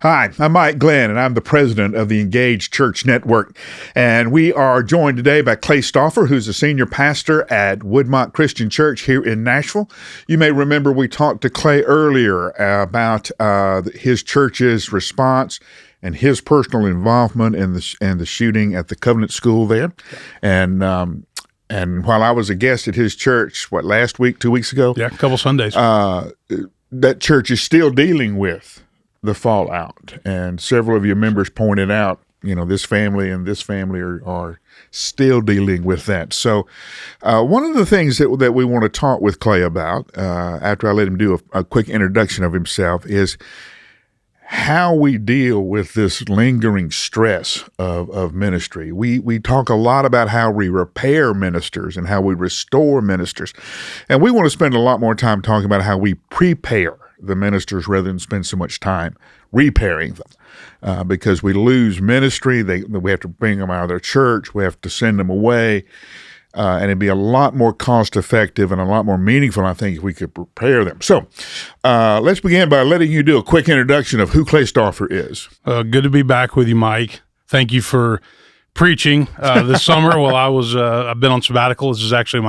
Hi, I'm Mike Glenn, and I'm the president of the Engaged Church Network. And we are joined today by Clay Stauffer, who's a senior pastor at Woodmont Christian Church here in Nashville. You may remember we talked to Clay earlier about his church's response and his personal involvement in the shooting at the Covenant School there. And while I was a guest at his church, last week, 2 weeks ago? Yeah, a couple Sundays. That church is still dealing with the fallout. And several of your members pointed out, this family and this family are still dealing with that. So one of the things that we want to talk with Clay about, after I let him do a quick introduction of himself, is how we deal with this lingering stress of ministry. We talk a lot about how we repair ministers and how we restore ministers. And we want to spend a lot more time talking about how we prepare the ministers rather than spend so much time repairing them, because we lose ministry. We have to bring them out of their church. We have to send them away, and it'd be a lot more cost-effective and a lot more meaningful, I think, if we could prepare them. So let's begin by letting you do a quick introduction of who Clay Stauffer is. Good to be back with you, Mike. Thank you for preaching this summer while I've been on sabbatical. This is actually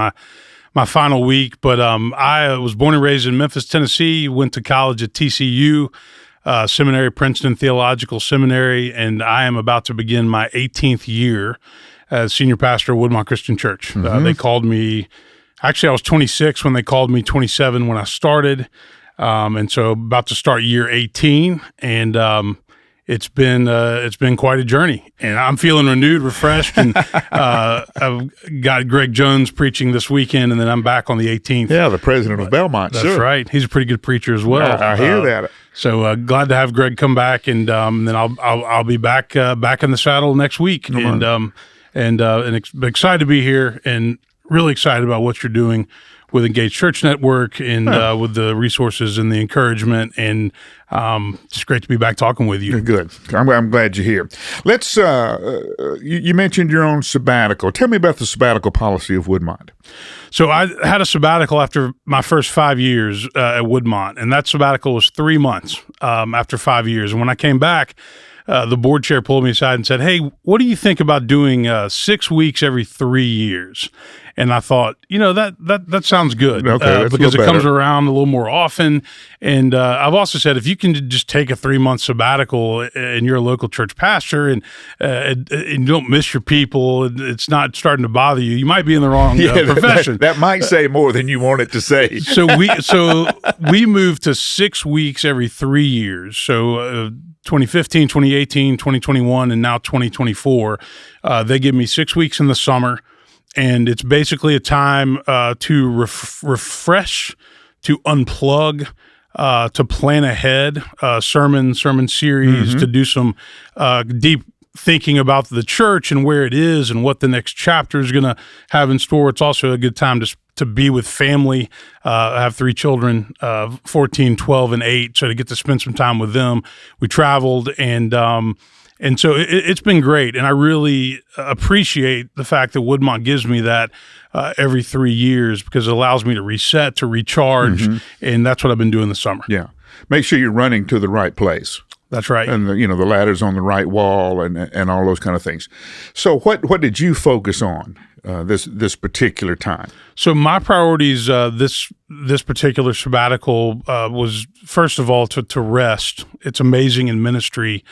my final week, but I was born and raised in Memphis, Tennessee, went to college at TCU, seminary, Princeton Theological Seminary, and I am about to begin my 18th year as senior pastor at Woodmont Christian Church. Mm-hmm. They called me, actually I was 26 when they called me, 27 when I started, and so about to start year 18, and it's been quite a journey, and I'm feeling renewed, refreshed, and I've got Greg Jones preaching this weekend, and then I'm back on the 18th. Yeah, the president of Belmont. That's sure. Right. He's a pretty good preacher as well. I hear that. So glad to have Greg come back, and then I'll be back in the saddle next week, and excited to be here, and really excited about what you're doing with Engaged Church Network and with the resources and the encouragement, and just great to be back talking with you. Good. I'm glad you're here. Let's. You mentioned your own sabbatical. Tell me about the sabbatical policy of Woodmont. So I had a sabbatical after my first 5 years at Woodmont, and that sabbatical was 3 months after 5 years. And when I came back, the board chair pulled me aside and said, "Hey, what do you think about doing 6 weeks every 3 years?" And I thought, that sounds good, because it comes around a little more often. And I've also said, if you can just take a 3-month sabbatical and you're a local church pastor and you don't miss your people, and it's not starting to bother you, you might be in the wrong profession. That might say more than you want it to say. So we moved to 6 weeks every 3 years. So 2015, 2018, 2021, and now 2024. They give me 6 weeks in the summer. And it's basically a time to refresh, to unplug, to plan ahead, sermon series, mm-hmm. to do some deep thinking about the church and where it is and what the next chapter is going to have in store. It's also a good time to be with family. I have 3 children, 14, 12, and 8, so to get to spend some time with them. We traveled, and so it's been great, and I really appreciate the fact that Woodmont gives me that every 3 years, because it allows me to reset, to recharge, mm-hmm. and that's what I've been doing this summer. Yeah. Make sure you're running to the right place. That's right. And the ladder's on the right wall and all those kind of things. So what did you focus on this particular time? So my priorities this particular sabbatical was, first of all, to rest. It's amazing in ministry.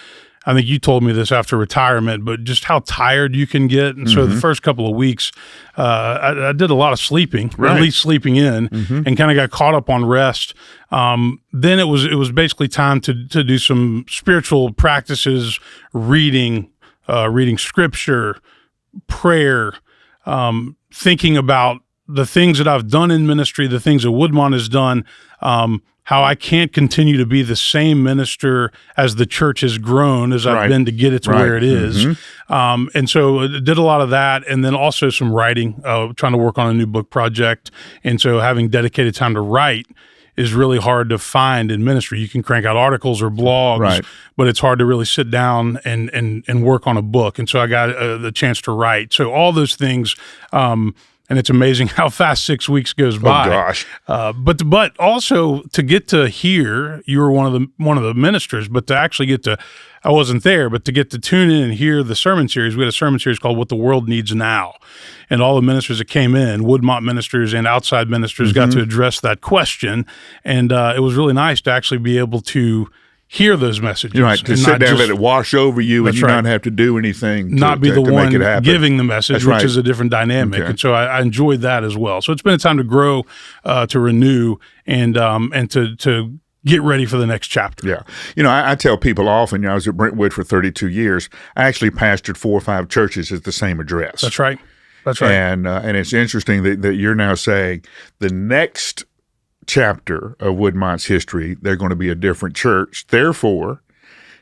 I think you told me this after retirement, but just how tired you can get. And so the first couple of weeks, I did a lot of sleeping, or at least sleeping in, and kind of got caught up on rest. Then it was basically time to do some spiritual practices, reading scripture, prayer, thinking about the things that I've done in ministry, the things that Woodmont has done, how I can't continue to be the same minister as the church has grown as I've been to get it to where it is. And so I did a lot of that, and then also some writing, trying to work on a new book project. And so having dedicated time to write is really hard to find in ministry. You can crank out articles or blogs, but it's hard to really sit down and work on a book. And so I got the chance to write. So all those things, and and it's amazing how fast 6 weeks goes by. Oh gosh! But also to get to hear, you were one of the ministers, but to actually get to, I wasn't there, but to get to tune in and hear the sermon series. We had a sermon series called "What the World Needs Now," and all the ministers that came in, Woodmont ministers and outside ministers, got to address that question, and it was really nice to actually be able to hear those messages. You're right, to sit down and let it wash over you and you right. not have to do anything not be the to one make it happen. giving the message, That's which right. is a different dynamic. Okay. And so I enjoyed that as well. So it's been a time to grow, to renew, and to get ready for the next chapter. Yeah. I tell people often, I was at Brentwood for 32 years. I actually pastored 4 or 5 churches at the same address. That's right. That's right. And it's interesting that you're now saying the next chapter of Woodmont's history, they're going to be a different church. Therefore,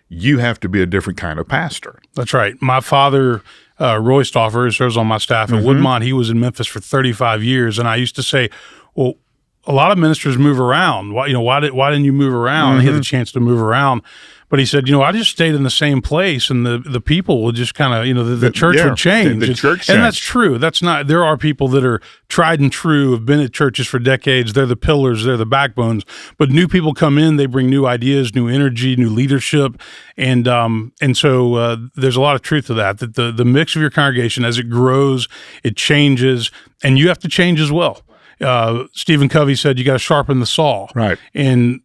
you have to be a different kind of pastor. That's right. My father, Roy Stauffer, who serves on my staff at Woodmont, he was in Memphis for 35 years. And I used to say, well, a lot of ministers move around. Why didn't you move around? And he had the chance to move around. But he said, I just stayed in the same place, and the people will just kind of, the church would change. The church changed. And that's true. That's not. There are people that are tried and true, have been at churches for decades. They're the pillars. They're the backbones. But new people come in. They bring new ideas, new energy, new leadership, and so there's a lot of truth to that. That the mix of your congregation, as it grows, it changes, and you have to change as well. Stephen Covey said you got to sharpen the saw. Right. And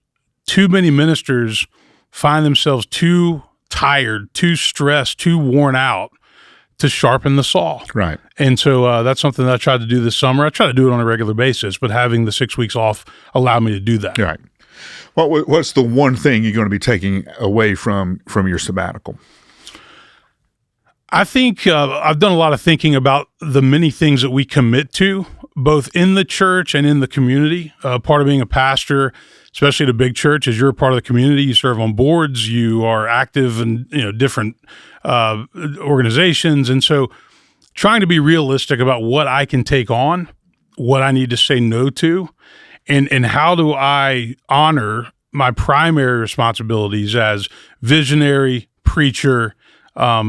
too many ministers find themselves too tired, too stressed, too worn out to sharpen the saw. Right. And so that's something that I tried to do this summer. I try to do it on a regular basis, but having the 6 weeks off allowed me to do that. Right. What's the one thing you're going to be taking away from your sabbatical? I think I've done a lot of thinking about the many things that we commit to, both in the church and in the community. Part of being a pastor, especially at a big church, is you're a part of the community. You serve on boards. You are active in different organizations. And so trying to be realistic about what I can take on, what I need to say no to, and how do I honor my primary responsibilities as visionary, preacher,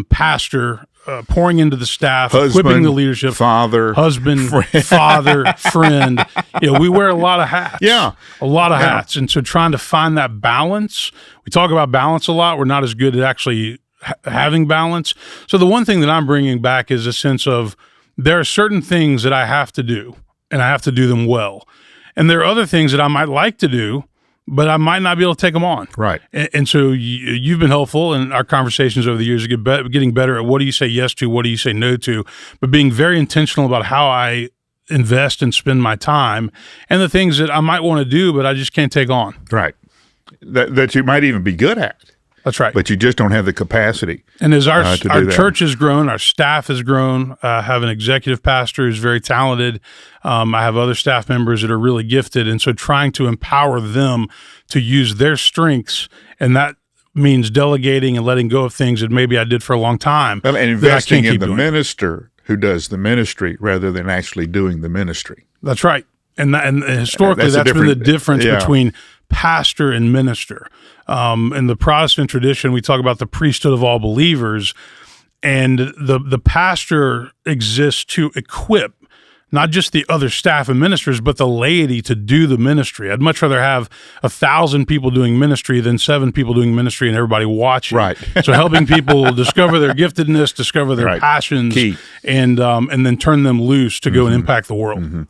pastor, pouring into the staff, equipping the leadership, husband, friend. We wear a lot of hats. Yeah. A lot of hats. And so trying to find that balance, we talk about balance a lot. We're not as good at actually having balance. So the one thing that I'm bringing back is a sense of there are certain things that I have to do, and I have to do them well. And there are other things that I might like to do, but I might not be able to take them on. Right. And so you've been helpful in our conversations over the years, getting better at what do you say yes to, what do you say no to, but being very intentional about how I invest and spend my time and the things that I might want to do, but I just can't take on. Right. That you might even be good at. That's right. But you just don't have the capacity. And as our church has grown, our staff has grown. I have an executive pastor who's very talented. I have other staff members that are really gifted. And so trying to empower them to use their strengths, and that means delegating and letting go of things that maybe I did for a long time. And investing in the minister who does the ministry rather than actually doing the ministry. That's right. And historically, that's been the difference between pastor and minister. In the Protestant tradition, we talk about the priesthood of all believers, and the pastor exists to equip not just the other staff and ministers, but the laity to do the ministry. I'd much rather have 1,000 people doing ministry than 7 people doing ministry and everybody watching. Right. So helping people discover their giftedness, discover their passions, Key. And then turn them loose to go and impact the world.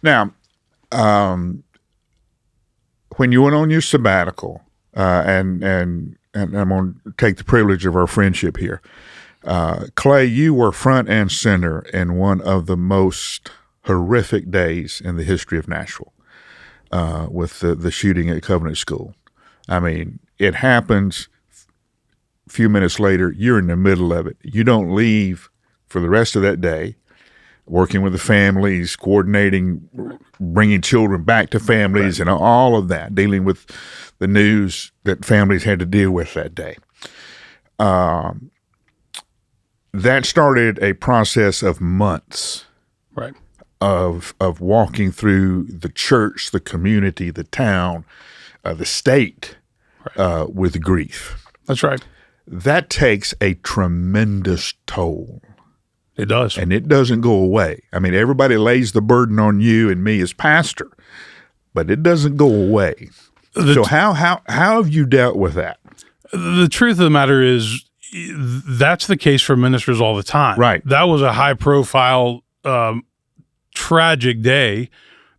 Now, when you went on your sabbatical, and I'm going to take the privilege of our friendship here, Clay, you were front and center in one of the most horrific days in the history of Nashville, with the shooting at Covenant School. I mean, it happens. A few minutes later, you're in the middle of it. You don't leave for the rest of that day, working with the families, coordinating, bringing children back to families, and all of that, dealing with the news that families had to deal with that day. That started a process of months, Right. of walking through the church, the community, the town, the state, with grief. That's right. That takes a tremendous toll. It does. And it doesn't go away. I mean, everybody lays the burden on you and me as pastor, but it doesn't go away. So how have you dealt with that? The truth of the matter is that's the case for ministers all the time. Right. That was a high-profile, tragic day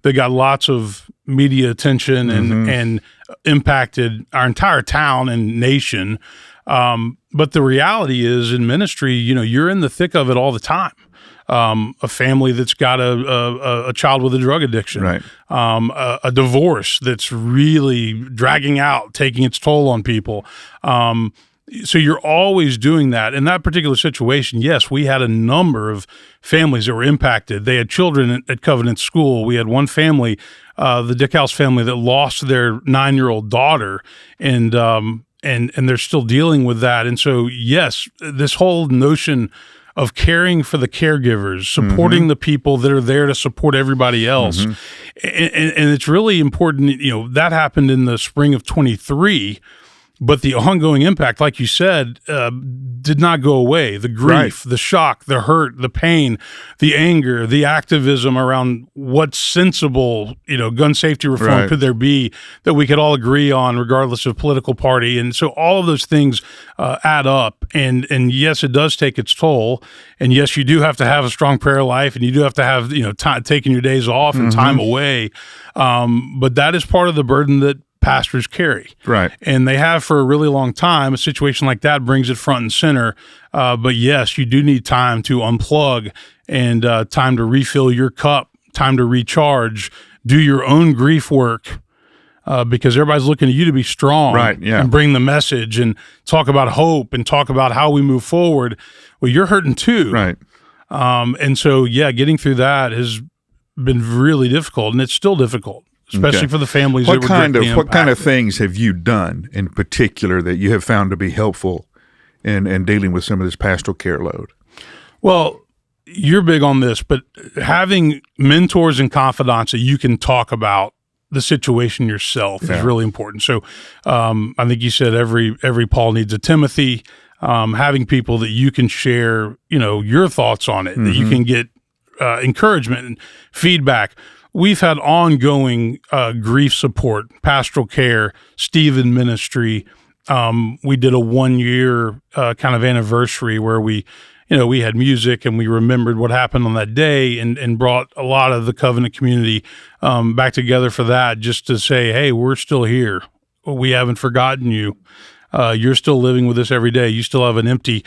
that got lots of media attention and impacted our entire town and nation. But the reality is in ministry, you're in the thick of it all the time. A family that's got a child with a drug addiction, right. A divorce that's really dragging out, taking its toll on people. So you're always doing that. In that particular situation, yes, we had a number of families that were impacted. They had children at Covenant School. We had one family, the Dickhouse family, that lost their 9-year-old daughter, and they're still dealing with that. And so, yes, this whole notion of caring for the caregivers, supporting the people that are there to support everybody else. And it's really important, that happened in the spring of 23, but the ongoing impact, like you said, did not go away. The grief, the shock, the hurt, the pain, the anger, the activism around what sensible, gun safety reform could there be that we could all agree on regardless of political party. And so all of those things add up. And yes, it does take its toll. And yes, you do have to have a strong prayer life, and you do have to have, taking your days off and time away. But that is part of the burden that pastors carry. Right. And they have for a really long time. A situation like that brings it front and center. But yes, you do need time to unplug and time to refill your cup, time to recharge, do your own grief work, because everybody's looking at you to be strong, and bring the message and talk about hope and talk about how we move forward. Well, you're hurting too. Right. And so, getting through that has been really difficult, and it's still difficult. Especially for the families that were directly impacted. What kind of things have you done in particular that you have found to be helpful in dealing with some of this pastoral care load? Well, you're big on this, but having mentors and confidants that you can talk about the situation yourself is really important. So I think you said every Paul needs a Timothy. Having people that you can share, your thoughts on it, that you can get encouragement and feedback. We've had ongoing grief support, pastoral care, Stephen ministry. We did a 1-year kind of anniversary where we had music and we remembered what happened on that day and brought a lot of the Covenant community back together for that, just to say, hey, we're still here. We haven't forgotten you. You're still living with us every day. You still have an empty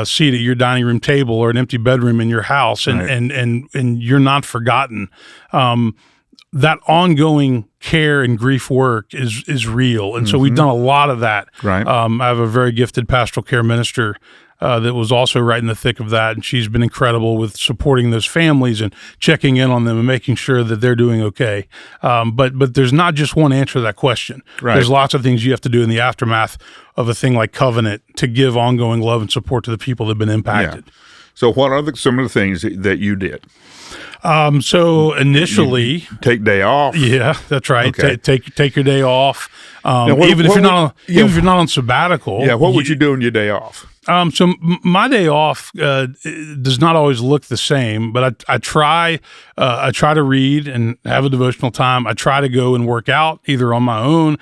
seat at your dining room table or an empty bedroom in your house, and you're not forgotten. That ongoing care and grief work is real, and so we've done a lot of that. Right. I have a very gifted pastoral care minister that was also right in the thick of that, and she's been incredible with supporting those families and checking in on them and making sure that they're doing okay. But there's not just one answer to that question. Right. There's lots of things you have to do in the aftermath of a thing like Covenant to give ongoing love and support to the people that have been impacted. Yeah. So what are some of the things that you did? So initially, you take day off. Yeah, that's right. Okay. Take your day off. Even if you're not on sabbatical. Yeah. What would you do on your day off? So my day off does not always look the same, but I try to read and have a devotional time. I try to go and work out either on my own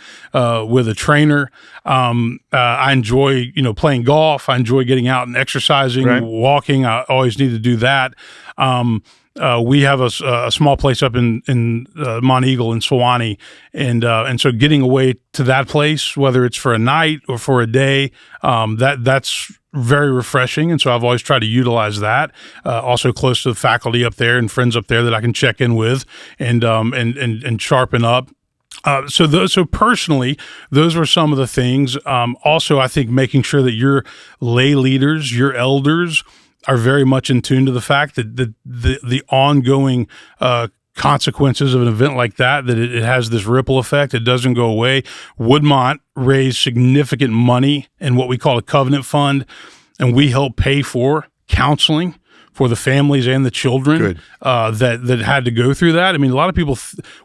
with a trainer. I enjoy playing golf. I enjoy getting out and exercising, walking. I always need to do that. We have a small place up in Mont Eagle in Sewanee, and so getting away to that place, whether it's for a night or for a day, that's very refreshing. And so I've always tried to utilize that. Also close to the faculty up there and friends up there that I can check in with and sharpen up. So personally, those were some of the things. Also, I think making sure that your lay leaders, your elders, are very much in tune to the fact that the ongoing consequences of an event like that it has this ripple effect. It doesn't go away. Woodmont raised significant money in what we call a covenant fund, and we help pay for counseling for the families and the children that had to go through that. I mean, a lot of people,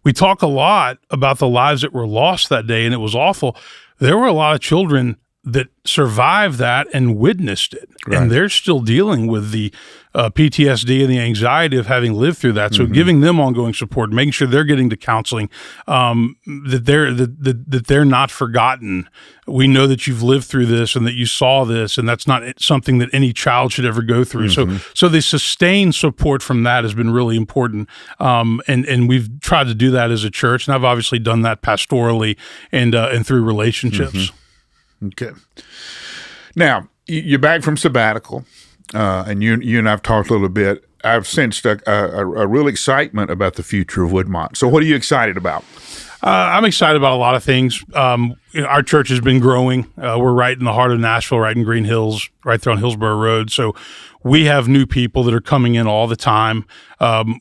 we talk a lot about the lives that were lost that day, and it was awful. There were a lot of children that survived that and witnessed it. Right. And they're still dealing with the PTSD and the anxiety of having lived through that. So giving them ongoing support, making sure they're getting to counseling, that they're not forgotten. We know that you've lived through this and that you saw this, and that's not something that any child should ever go through. So the sustained support from that has been really important. And we've tried to do that as a church, and I've obviously done that pastorally and through relationships. Okay. Now, you're back from sabbatical, and you and I've talked a little bit. I've sensed a real excitement about the future of Woodmont. So what are you excited about? I'm excited about a lot of things. Our church has been growing. We're right in the heart of Nashville, right in Green Hills, right there on Hillsborough Road. So we have new people that are coming in all the time.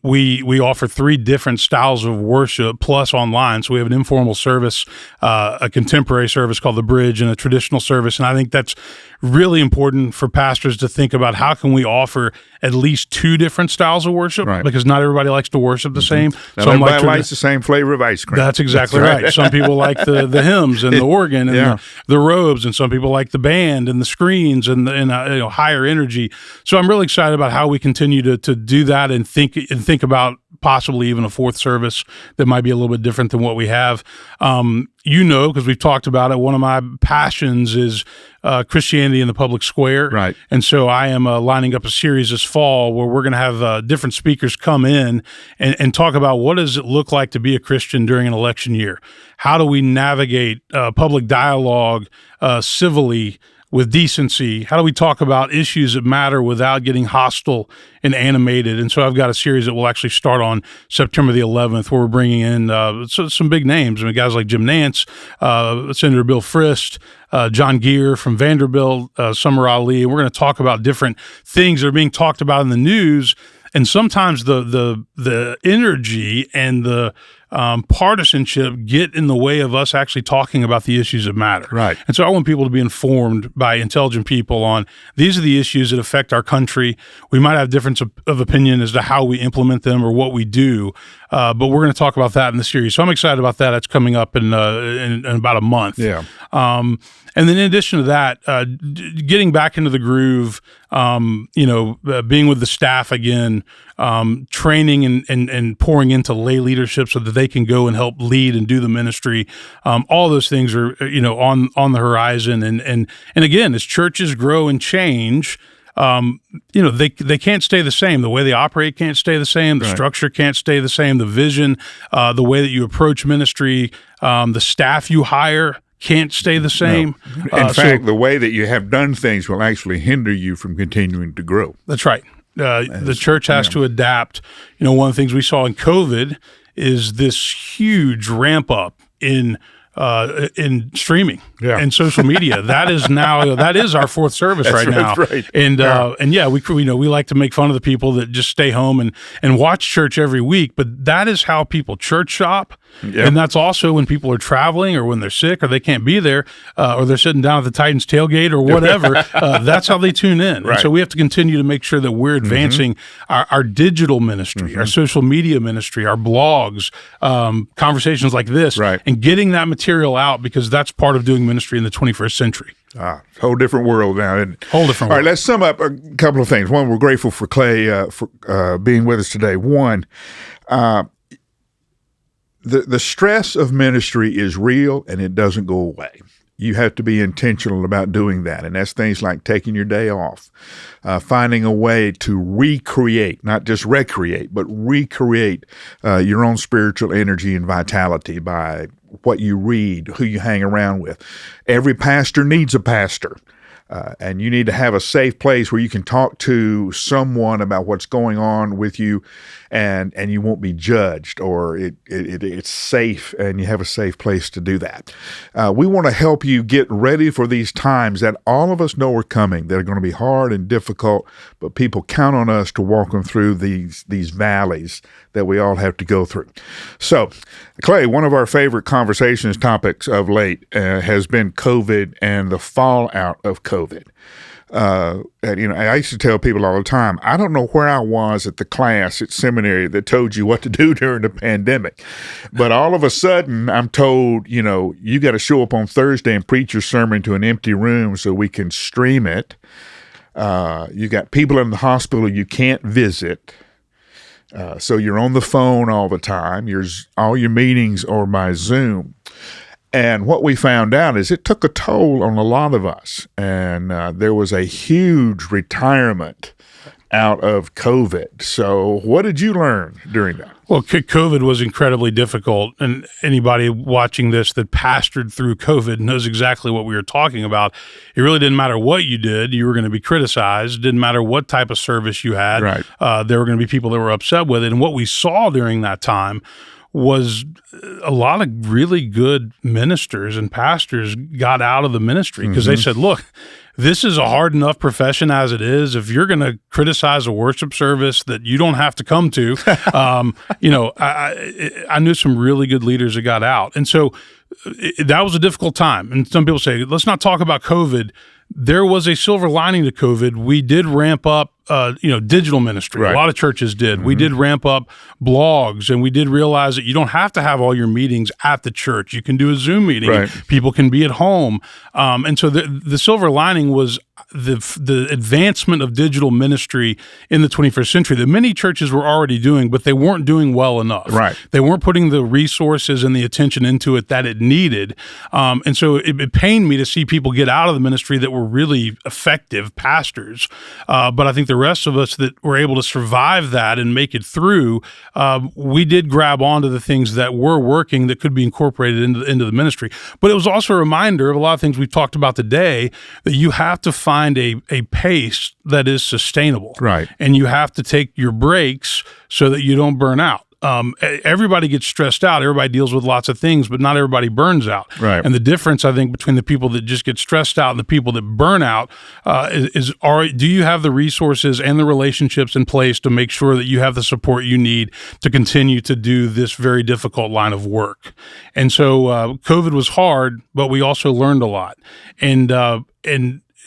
We offer 3 different styles of worship plus online. So we have an informal service, a contemporary service called The Bridge, and a traditional service. And I think that's really important for pastors to think about how can we offer at least 2 different styles of worship, because not everybody likes to worship the same. Not everybody likes the same flavor of ice cream. That's exactly right. Some people like the hymns and the organ and the robes, and some people like the band and the screens and higher energy. So I'm really excited about how we continue to do that and think about possibly even a 4th service that might be a little bit different than what we have. Because we've talked about it, one of my passions is Christianity in the public square. Right. And so I am lining up a series this fall where we're going to have different speakers come in and talk about what does it look like to be a Christian during an election year? How do we navigate public dialogue civilly, with decency? How do we talk about issues that matter without getting hostile and animated? And so I've got a series that will actually start on September the 11th, where we're bringing in some big names. I mean, guys like Jim Nance, Senator Bill Frist, John Geer from Vanderbilt, Summer Ali. And we're going to talk about different things that are being talked about in the news. And sometimes the energy and the partisanship get in the way of us actually talking about the issues that matter. Right. And so I want people to be informed by intelligent people on these are the issues that affect our country. We might have difference of opinion as to how we implement them or what we do, but we're going to talk about that in the series. So I'm excited about that. That's coming up in about a month. Yeah. And then in addition to that, getting back into the groove, being with the staff again, training and pouring into lay leadership so that they can go and help lead and do the ministry. All those things are, on the horizon. And again, as churches grow and change, they can't stay the same. The way they operate can't stay the same. The structure can't stay the same. The vision, the way that you approach ministry, the staff you hire can't stay the same. No. In fact, the way that you have done things will actually hinder you from continuing to grow. That's right. The church has to adapt. One of the things we saw in COVID is this huge ramp up in streaming and social media. That is now that is our 4th service now. Right. And we like to make fun of the people that just stay home and watch church every week, but that is how people church shop. Yep. And that's also when people are traveling or when they're sick or they can't be there or they're sitting down at the Titans tailgate or whatever. That's how they tune in. Right. And so we have to continue to make sure that we're advancing our digital ministry, our social media ministry, our blogs, conversations like this, and getting that material out, because that's part of doing ministry in the 21st century. Whole different world now. Whole different world. All right, let's sum up a couple of things. One, we're grateful for Clay for being with us today. One, the stress of ministry is real and it doesn't go away. You have to be intentional about doing that. And that's things like taking your day off, finding a way to recreate, not just recreate, but recreate your own spiritual energy and vitality by what you read, who you hang around with. Every pastor needs a pastor. And you need to have a safe place where you can talk to someone about what's going on with you, and you won't be judged, or it's safe, and you have a safe place to do that. We want to help you get ready for these times that all of us know are coming. They're going to be hard and difficult, but people count on us to walk them through these valleys that we all have to go through. So, Clay, one of our favorite conversations topics of late has been COVID and the fallout of COVID. And, I used to tell people all the time, I don't know where I was at the class at seminary that told you what to do during the pandemic. But all of a sudden, I'm told, you got to show up on Thursday and preach your sermon to an empty room so we can stream it. You got people in the hospital you can't visit. So you're on the phone all the time. All your meetings are by Zoom. And what we found out is it took a toll on a lot of us. And there was a huge retirement out of COVID. So what did you learn during that? Well, COVID was incredibly difficult, and anybody watching this that pastored through COVID knows exactly what we were talking about. It really didn't matter what you did. You were going to be criticized. It didn't matter what type of service you had. Right. There were going to be people that were upset with it. And what we saw during that time was a lot of really good ministers and pastors got out of the ministry because they said, look, this is a hard enough profession as it is. If you're going to criticize a worship service that you don't have to come to, I knew some really good leaders that got out. And so that was a difficult time. And some people say, let's not talk about COVID. There was a silver lining to COVID. We did ramp up, digital ministry. Right. A lot of churches did. We did ramp up blogs, and we did realize that you don't have to have all your meetings at the church. You can do a Zoom meeting. Right. People can be at home. And so the silver lining was the advancement of digital ministry in the 21st century that many churches were already doing, but they weren't doing well enough. Right. They weren't putting the resources and the attention into it that it needed. And so it pained me to see people get out of the ministry that were really effective pastors. But I think the rest of us that were able to survive that and make it through, we did grab onto the things that were working that could be incorporated into the ministry. But it was also a reminder of a lot of things we've talked about today, that you have to find a pace that is sustainable. Right. And you have to take your breaks so that you don't burn out. Everybody gets stressed out. Everybody deals with lots of things, but not everybody burns out. Right. And the difference, I think, between the people that just get stressed out and the people that burn out do you have the resources and the relationships in place to make sure that you have the support you need to continue to do this very difficult line of work? And so COVID was hard, but we also learned a lot. And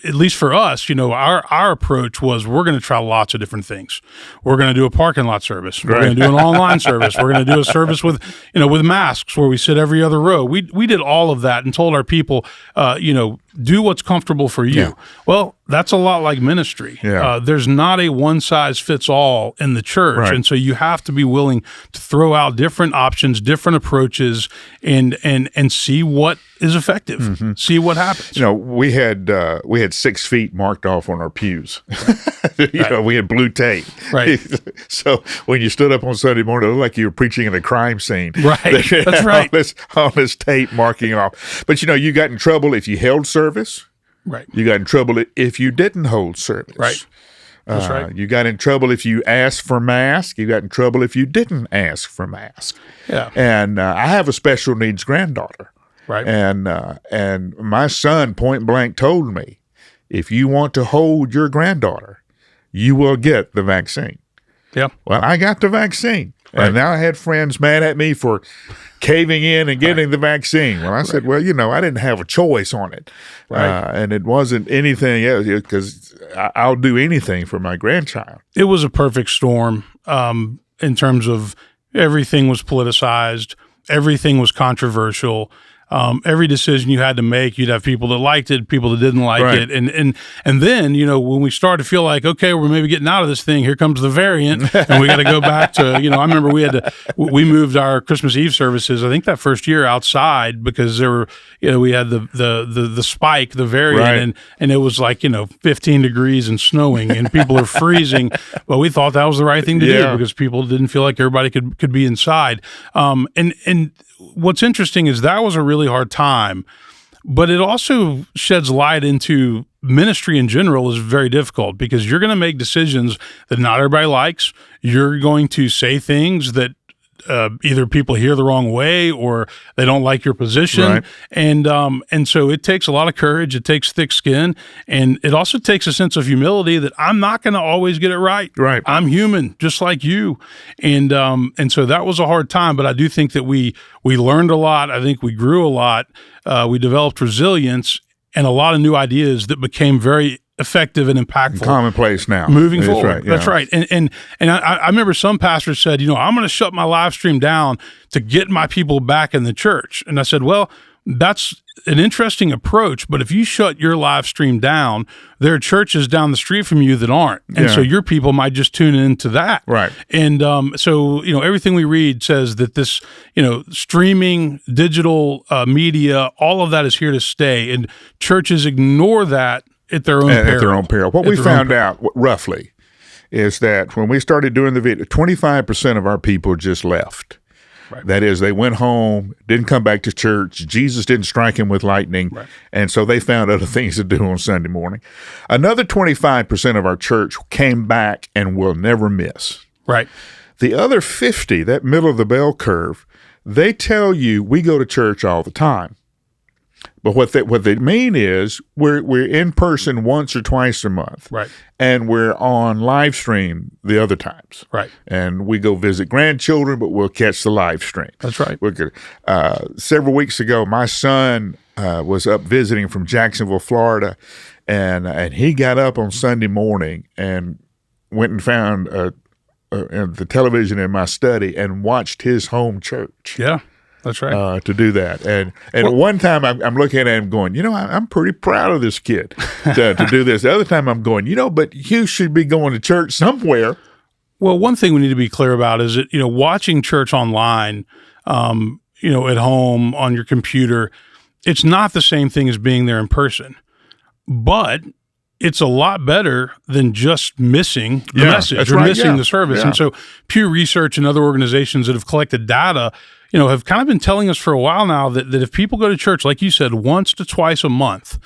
at least for us, our approach was we're going to try lots of different things. We're going to do a parking lot service. We're going to do an online service. We're going to do a service with masks where we sit every other row. We did all of that and told our people, do what's comfortable for you. Yeah. Well, that's a lot like ministry. Yeah. There's not a one-size-fits-all in the church. Right. And so you have to be willing to throw out different options, different approaches, and see what is effective, see what happens. We had 6 feet marked off on our pews. We had blue tape. Right. So when you stood up on Sunday morning, it looked like you were preaching in a crime scene. Right. That's right. All this tape marking it off. But you got in trouble if you held service. Right. You got in trouble if you didn't hold service. Right. That's right. You got in trouble if you asked for mask. You got in trouble if you didn't ask for mask. Yeah. And I have a special needs granddaughter. Right. And my son point blank told me, if you want to hold your granddaughter, you will get the vaccine. Yeah. Well, I got the vaccine. Right. And now I had friends mad at me for caving in and getting the vaccine. Well, I said, well, I didn't have a choice on it. Right. And it wasn't anything else because I'll do anything for my grandchild. It was a perfect storm in terms of everything was politicized. Everything was controversial. Every decision you had to make, you'd have people that liked it, people that didn't like Right. it. And then, when we started to feel like, okay, we're maybe getting out of this thing, here comes the variant, and we got to go back to, I remember we moved our Christmas Eve services, I think that first year outside because there were, we had the spike, the variant, Right. and it was like, 15 degrees and snowing and people are freezing. But we thought that was the right thing to do because people didn't feel like everybody could be inside. And what's interesting is that was a really hard time, but it also sheds light into ministry in general is very difficult because you're going to make decisions that not everybody likes. You're going to say things that either people hear the wrong way or they don't like your position. Right. And so it takes a lot of courage. It takes thick skin. And it also takes a sense of humility that I'm not going to always get it right. Right. I'm human, just like you. And so that was a hard time, but I do think that we learned a lot. I think we grew a lot. We developed resilience and a lot of new ideas that became very effective and impactful. Commonplace now. Moving That's forward. right, That's yeah. right. And I remember some pastors said, I'm going to shut my live stream down to get my people back in the church. And I said, well, that's an interesting approach, but if you shut your live stream down, there are churches down the street from you that aren't. And so your people might just tune into that. Right. And so, everything we read says that this, streaming, digital media, all of that is here to stay. And churches ignore that at their own peril. At their own peril. What we found out, roughly, is that when we started doing the video, 25% of our people just left. Right. That is, they went home, didn't come back to church. Jesus didn't strike him with lightning. Right. And so they found other things to do on Sunday morning. Another 25% of our church came back and will never miss. Right. The other 50, that middle of the bell curve, they tell you we go to church all the time. But what they mean is we're in person once or twice a month, right? And we're on live stream the other times, right? And we go visit grandchildren, but we'll catch the live stream. That's right. We're good. Several weeks ago, my son was up visiting from Jacksonville, Florida, and he got up on Sunday morning and went and found the television in my study and watched his home church. Yeah. That's right. To do that. And one time I'm looking at him going, I'm pretty proud of this kid to do this. The other time I'm going, but you should be going to church somewhere. Well, one thing we need to be clear about is that, watching church online, at home on your computer, it's not the same thing as being there in person. But it's a lot better than just missing the message or missing the service. Yeah. And so Pew Research and other organizations that have collected data, have kind of been telling us for a while now that if people go to church, like you said, once to twice a month,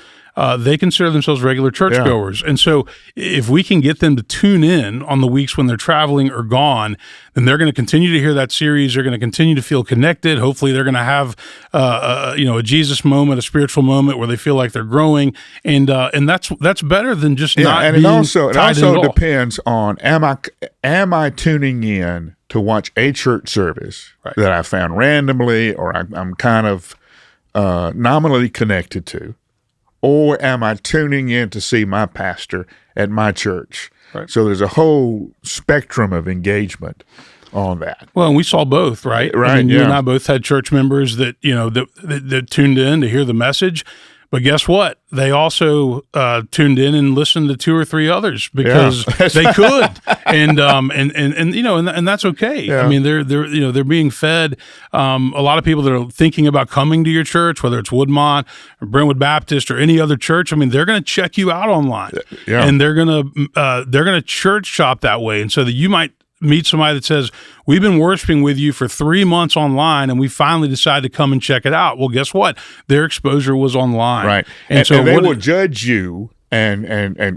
they consider themselves regular churchgoers. And so if we can get them to tune in on the weeks when they're traveling or gone, then they're going to continue to hear that series. They're going to continue to feel connected. Hopefully they're going to have, a Jesus moment, a spiritual moment where they feel like they're growing. And that's better than just not and being it also all. depends on, am I tuning in to watch a church service that I found randomly or I'm kind of nominally connected to? Or am I tuning in to see my pastor at my church? Right. So there's a whole spectrum of engagement on that. Well, and we saw both, right? Right. I mean, you and I both had church members that that tuned in to hear the message. But guess what? They also tuned in and listened to 2 or 3 others because they could, and that's okay. Yeah. I mean, they're being fed. A lot of people that are thinking about coming to your church, whether it's Woodmont or Brentwood Baptist or any other church, I mean, they're going to check you out online, and they're going to church shop that way, and so that you might meet somebody that says, we've been worshiping with you for 3 months online and we finally decided to come and check it out. Well, guess what? Their exposure was online. Right. And so they will judge you and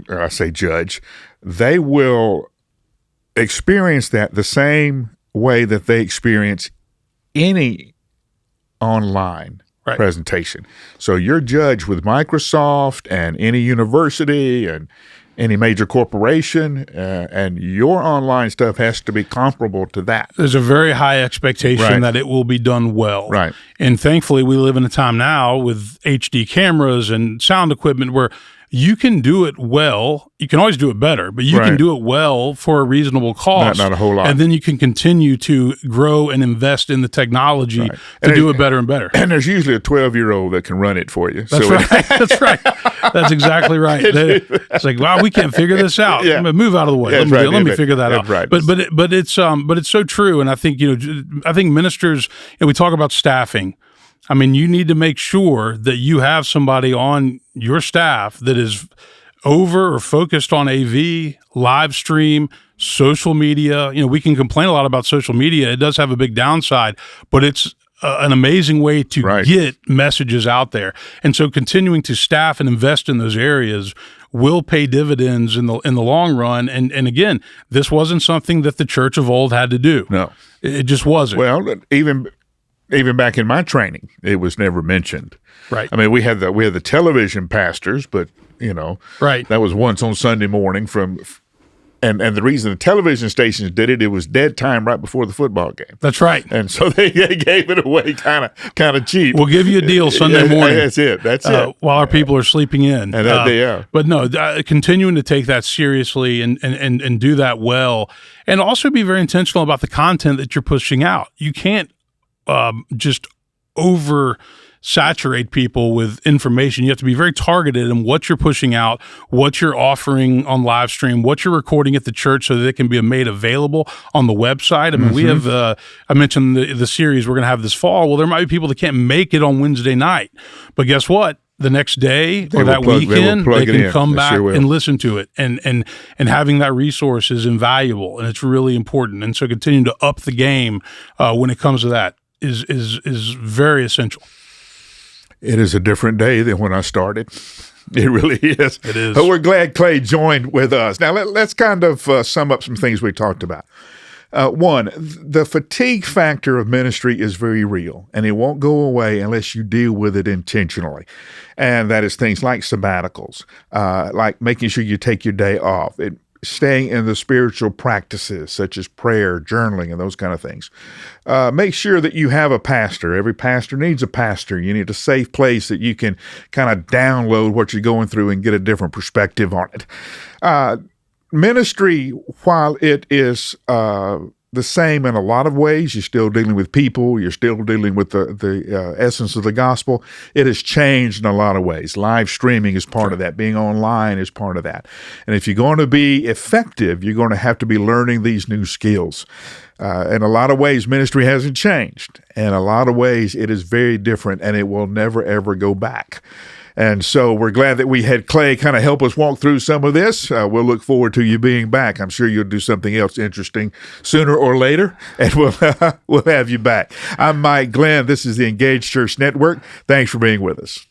I say judge, they will experience that the same way that they experience any online presentation. So you're judged with Microsoft and any university and any major corporation, and your online stuff has to be comparable to that. There's a very high expectation that it will be done well. Right. And thankfully, we live in a time now with HD cameras and sound equipment where you can do it well. You can always do it better, but you can do it well for a reasonable cost. Not a whole lot. And then you can continue to grow and invest in the technology to do it better and better. And there's usually a 12-year-old that can run it for you. That's right. That's right. That's exactly right. It's like, wow, we can't figure this out. Move out of the way. Let me figure that out. Right. But it's so true. And I think ministers, we talk about staffing. I mean, you need to make sure that you have somebody on your staff that is over or focused on AV, live stream, social media. We can complain a lot about social media. It does have a big downside, but it's an amazing way to get messages out there. And so continuing to staff and invest in those areas will pay dividends in the long run. And again, this wasn't something that the church of old had to do. No. It just wasn't. Well, even back in my training, it was never mentioned. Right. I mean, we had the television pastors, but that was once on Sunday morning and the reason the television stations did it was dead time right before the football game. That's right. And so they gave it away kind of cheap. We'll give you a deal Sunday morning. That's it. While our people are sleeping in. And But no, continuing to take that seriously and do that well, and also be very intentional about the content that you're pushing out. You can't just oversaturate people with information. You have to be very targeted in what you're pushing out, what you're offering on live stream, what you're recording at the church so that it can be made available on the website. I mean, we have, I mentioned the series we're going to have this fall. Well, there might be people that can't make it on Wednesday night, but guess what? The next day or that weekend, they can come back and listen to it. And having that resource is invaluable, and it's really important. And so continuing to up the game when it comes to that is very essential. It is a different day than when I started. It really is. It is. But we're glad Clay joined with us. Now, let's kind of sum up some things we talked about. One, the fatigue factor of ministry is very real, and it won't go away unless you deal with it intentionally. And that is things like sabbaticals, like making sure you take your day off, staying in the spiritual practices such as prayer, journaling, and those kind of things. Make sure that you have a pastor. Every pastor needs a pastor. You need a safe place that you can kind of download what you're going through and get a different perspective on it. Ministry, while it is the same in a lot of ways, you're still dealing with people, you're still dealing with the essence of the gospel. It has changed in a lot of ways. Live streaming is part of that. Being online is part of that. And if you're going to be effective, you're going to have to be learning these new skills. In a lot of ways, ministry hasn't changed. In a lot of ways, it is very different, and it will never, ever go back. And so we're glad that we had Clay kind of help us walk through some of this. We'll look forward to you being back. I'm sure you'll do something else interesting sooner or later, and we'll have you back. I'm Mike Glenn. This is the Engaged Church Network. Thanks for being with us.